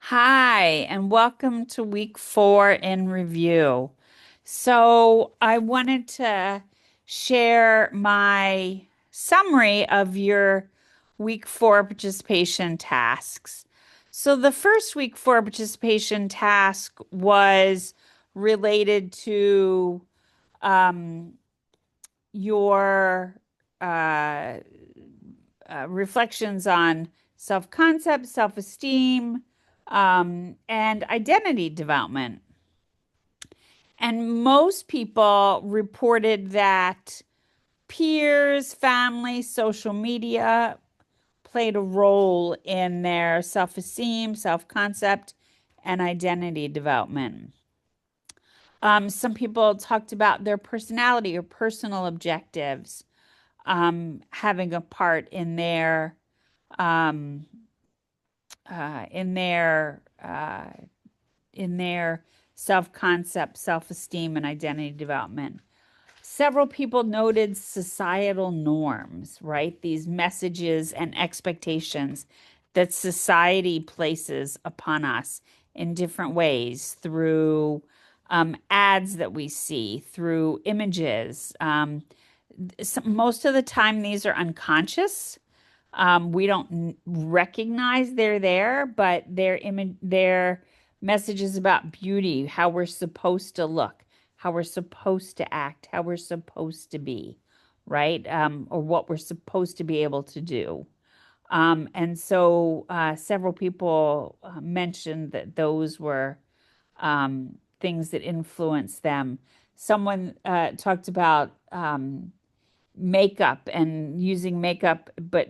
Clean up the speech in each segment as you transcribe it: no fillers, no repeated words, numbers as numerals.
Hi, and welcome to week 4 in review. So, I wanted to share my summary of your week 4 participation tasks. So, the first week 4 participation task was related to um, your uh, reflections on self-concept, self-esteem, and identity development. And most people reported that peers, family, social media played a role in their self-esteem, self-concept, and identity development. Some people talked about their personality or personal objectives having a part um, uh, in their uh, in their self-concept, self-esteem, and identity development. Several people noted societal norms, right? These messages and expectations that society places upon us in different ways through ads that we see, through images. Most of the time, these are unconscious. We don't recognize they're there, but their messages about beauty, how we're supposed to look, how we're supposed to act, how we're supposed to be, right? Or what we're supposed to be able to do. And so several people mentioned that those were things that influenced them. Someone talked about makeup and using makeup, but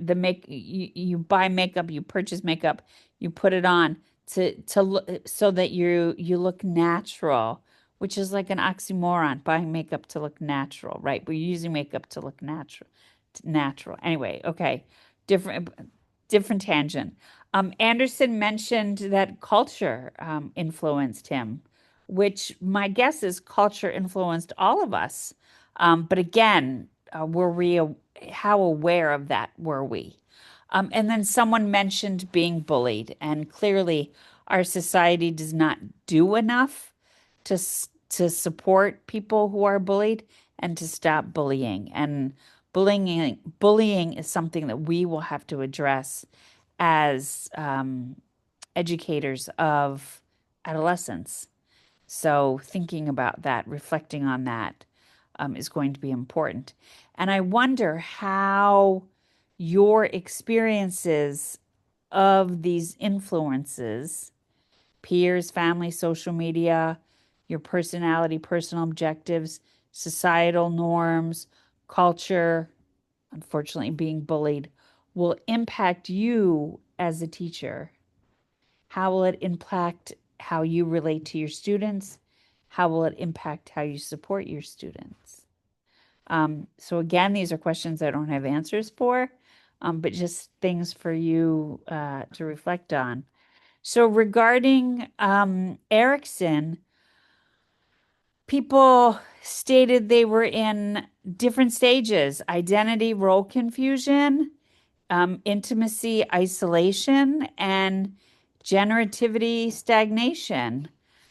you buy makeup, you purchase makeup, you put it on to look so that you look natural, which is like an oxymoron, buying makeup to look natural, right? We're using makeup to look natural. Anyway, okay. Different different tangent. Anderson mentioned that culture influenced him, which my guess is culture influenced all of us. But again, were we how aware of that were we? And then someone mentioned being bullied, and clearly our society does not do enough to support people who are bullied and to stop bullying. And bullying is something that we will have to address as educators of adolescents. So thinking about that, reflecting on that, is going to be important. And I wonder how your experiences of these influences, peers, family, social media, your personality, personal objectives, societal norms, culture, unfortunately being bullied, will impact you as a teacher. How will it impact how you relate to your students? How will it impact how you support your students? So again, these are questions I don't have answers for, but just things for you to reflect on. So regarding Erickson, people stated they were in different stages: identity, role confusion, intimacy, isolation, and generativity, stagnation.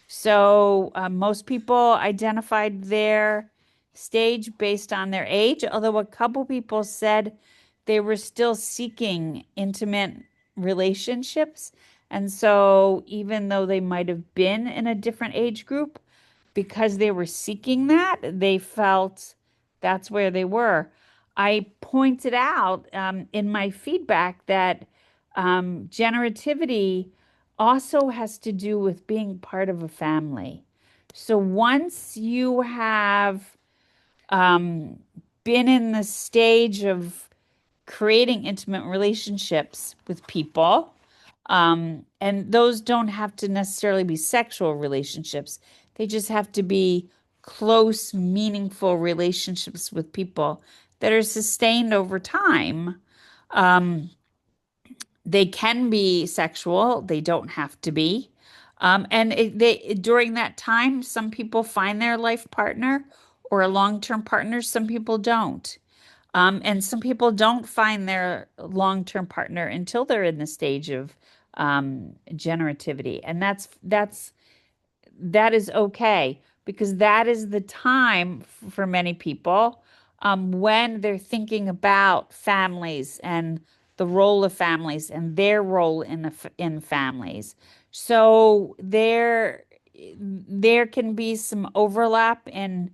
So most people identified their stage based on their age, although a couple people said they were still seeking intimate relationships. And so even though they might have been in a different age group, because they were seeking that, they felt that's where they were. I pointed out in my feedback that generativity also has to do with being part of a family. So once you have um, been in the stage of creating intimate relationships with people, and those don't have to necessarily be sexual relationships. They just have to be close, meaningful relationships with people that are sustained over time. Um, they can be sexual, they don't have to be. During that time, some people find their life partner or a long-term partner, some people don't. And some people don't find their long-term partner until they're in the stage of generativity. And that is okay because that is the time for many people when they're thinking about families and the role of families and their role in families. So there can be some overlap in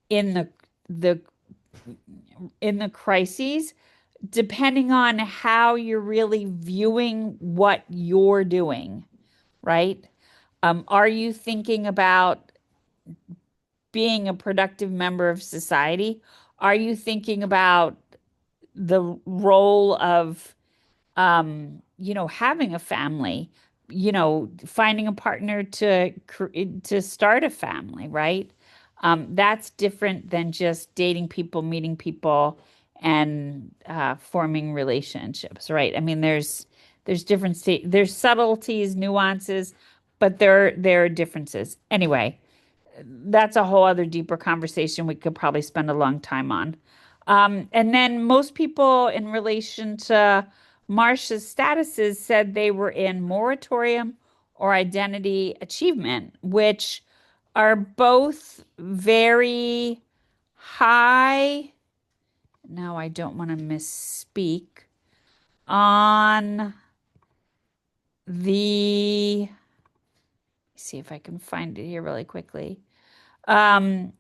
the in the crises depending on how you're really viewing what you're doing, right? Are you thinking about being a productive member of society? Are you thinking about the role of, having a family, finding a partner to start a family, right? That's different than just dating people, meeting people, and forming relationships, right? I mean, there's there's subtleties, nuances, but there are differences. Anyway, that's a whole other deeper conversation we could probably spend a long time on. And then most people in relation to Marsha's statuses said they were in moratorium or identity achievement, which are both very high. Now, I don't want to misspeak on the, see if I can find it here really quickly. Um,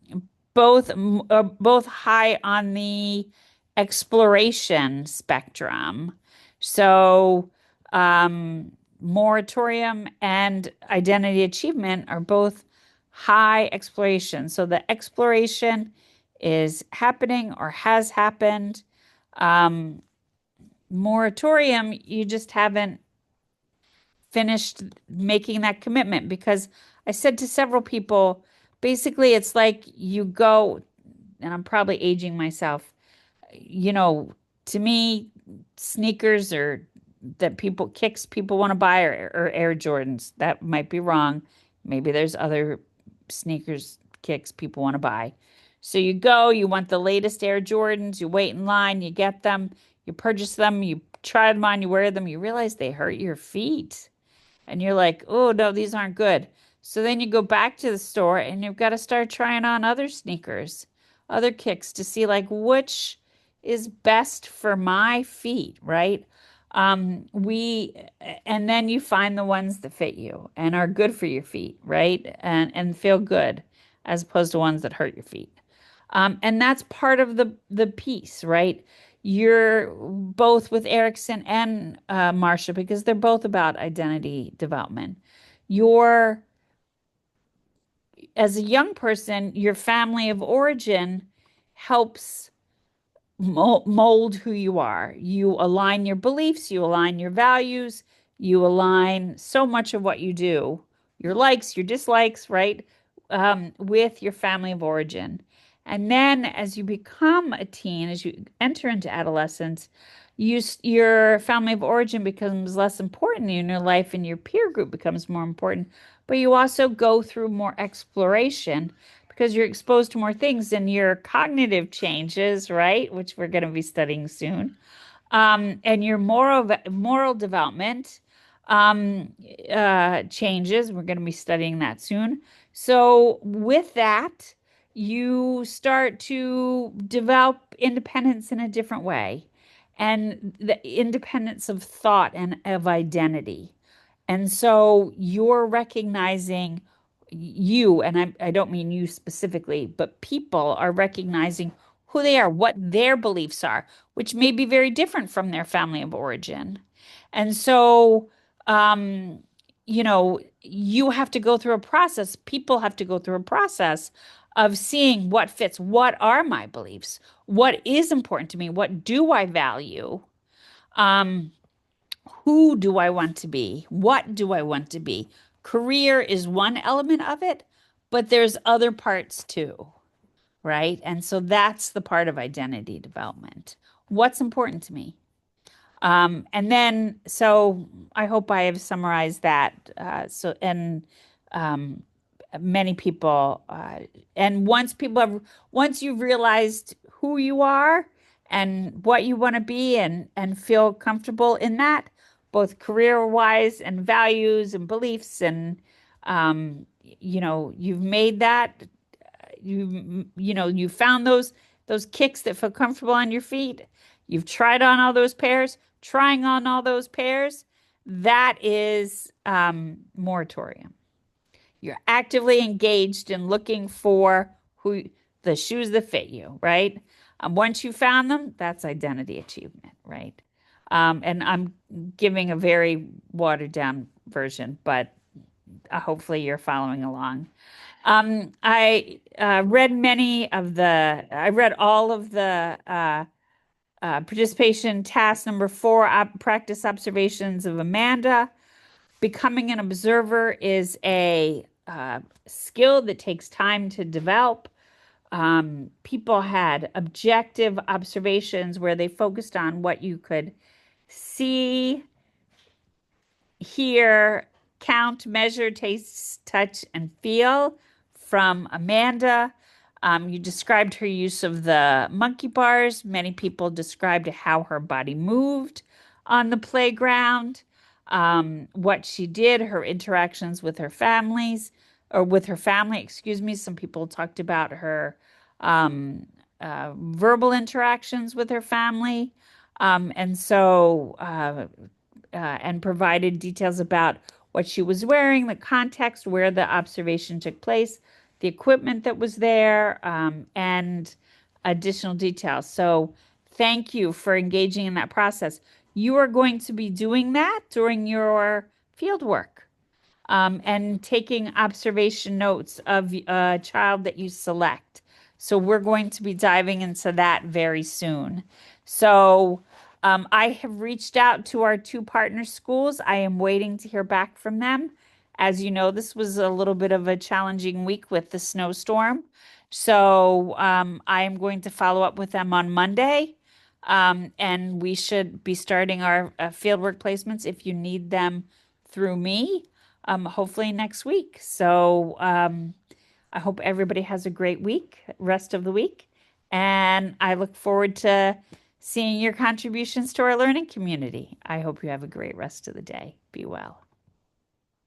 both high on the exploration spectrum. So, moratorium and identity achievement are both high exploration. So the exploration is happening or has happened. Um, Moratorium, you just haven't finished making that commitment because I said to several people, basically, it's like you go, and I'm probably aging myself, you know, to me, sneakers or that people kicks people want to buy or Air Jordans. That might be wrong. Maybe there's other sneakers kicks people want to buy. So you go, you want the latest Air Jordans, you wait in line, you get them, you purchase them, you try them on, you wear them, you realize they hurt your feet and you're like, oh no, these aren't good. So then you go back to the store and you've got to start trying on other sneakers, other kicks to see like which is best for my feet, right? We and then you find the ones that fit you and are good for your feet, right? And feel good as opposed to ones that hurt your feet. And that's part of the piece, right? You're both with Erickson and Marsha because they're both about identity development. You're, as a young person, your family of origin helps mold who you are. You align your beliefs, you align your values, you align so much of what you do, your likes, your dislikes, right, with your family of origin. And then as you become a teen, as you enter into adolescence, your family of origin becomes less important in your life and your peer group becomes more important. But you also go through more exploration because you're exposed to more things and your cognitive changes, right? Which we're going to be studying soon. And your moral development changes. We're going to be studying that soon. So with that, you start to develop independence in a different way, and the independence of thought and of identity. And so you're recognizing you, and I don't mean you specifically, but people are recognizing who they are, what their beliefs are, which may be very different from their family of origin. And so, um, you have to go through a process. People have to go through a process of seeing what fits. What are my beliefs? What is important to me? What do I value? Um, who do I want to be? What do I want to be? Career is one element of it, but there's other parts too, right? And so that's the part of identity development. What's important to me? And then, so I hope I have summarized that. Um, Many people, and once you've realized who you are and what you want to be and feel comfortable in that, both career-wise and values and beliefs. And you've made that you found those kicks that feel comfortable on your feet. You've tried on all those pairs. Trying on all those pairs, that is moratorium. You're actively engaged in looking for who the shoes that fit you, right? Once you found them, that's identity achievement, right? And I'm giving a very watered down version, but hopefully you're following along. I read all of the participation task number 4, practice observations of Amanda. Becoming an observer is a skill that takes time to develop. People had objective observations where they focused on what you could see, hear, count, measure, taste, touch, and feel from Amanda. You described her use of the monkey bars. Many people described how her body moved on the playground, what she did, her interactions with her families, or with her family, excuse me. Some people talked about her verbal interactions with her family. And provided details about what she was wearing, the context, where the observation took place, the equipment that was there, and additional details. So thank you for engaging in that process. You are going to be doing that during your field work, and taking observation notes of a child that you select. So we're going to be diving into that very soon. So I have reached out to our 2 partner schools. I am waiting to hear back from them. As you know, this was a little bit of a challenging week with the snowstorm. So I am going to follow up with them on Monday. And we should be starting our fieldwork placements if you need them through me, hopefully next week. So I hope everybody has a great week, rest of the week. And I look forward to seeing your contributions to our learning community. I hope you have a great rest of the day. Be well.